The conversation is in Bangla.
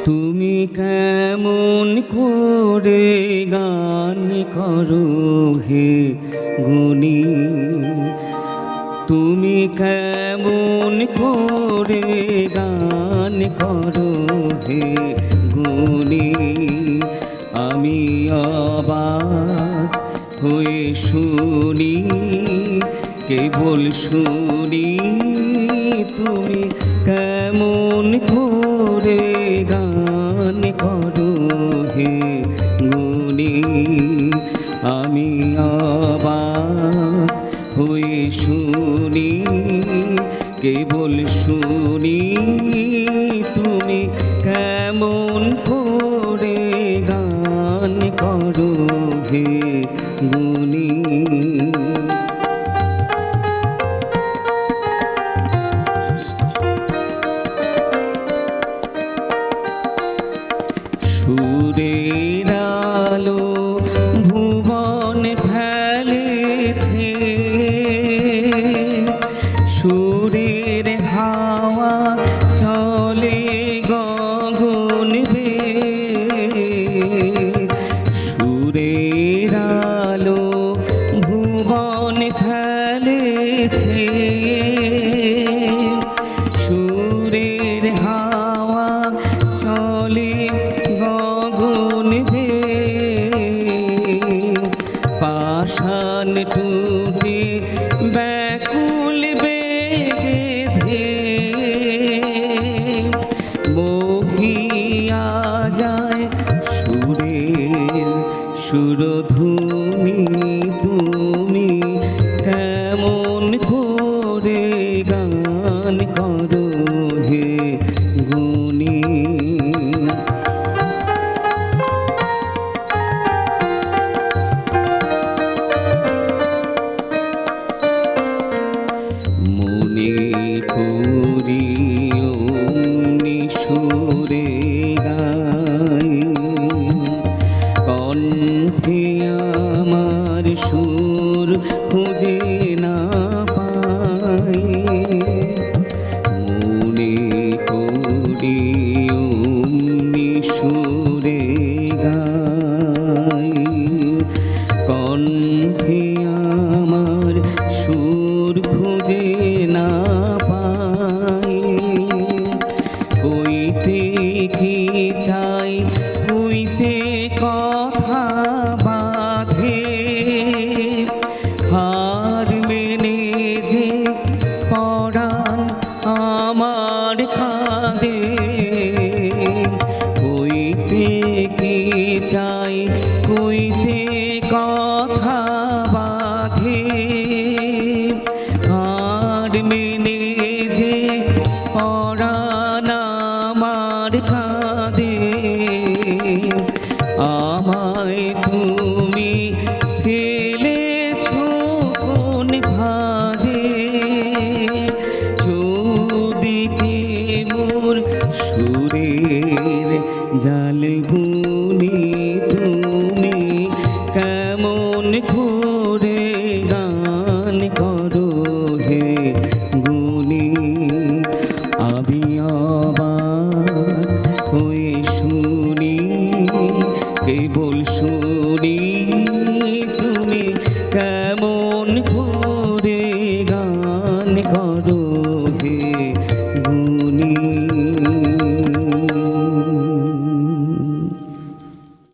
তুমি কেমন করে গান করো হে গুণী, তুমি কেমন করে গান করো হে গুণী। আমি অবাক হয়ে শুনি, কেবল শুনি, তুমি কেমন করে গান করো হে গুণী। আমি অবাক হয়ে শুনি, কেবল শুনি, তুমি কেমন করে গান করো হে গুণী। সুরের আলো ভুবন ফেলেছে, সুরের হাওয়া চলে গগন বেয়ে। সুরের আলো ভুবন ফেলেছে, সুরের হাওয়া চলে গগন বেয়ে। পাষাণ টুটে ব্যাকুল বেগে ধেয়ে বহিয়া যায় সুরের সুরধুনী। তুমি কেমন করে গান করো হে গুণী। মনে করি অমনি সুরে গাই, কণ্ঠে আমার সুর খুঁজে না পাই। মনে করি অমনি সুরে গাই, কণ্ঠে আমার সুর খুঁজে না পাই। কইতে কি চাই, কইতে কথা বাঁধে, হার মেনে যে পরাণ আমার কাঁদে। কইতে কি চাই, কইতে কথা বাঁধে, হার মেনে যে পরাণ আমার কাঁদে। আমায় তুমি ফেলেছো কোন ভাগে, চৌদিকে মোর সুরের জাল বুনি। তুমি কেমন করে গান করো হে গুণী। আমি অবাক হয়ে শুনি, কেবল শুনি, তুমি কেমন করে গান করো হে গুণী।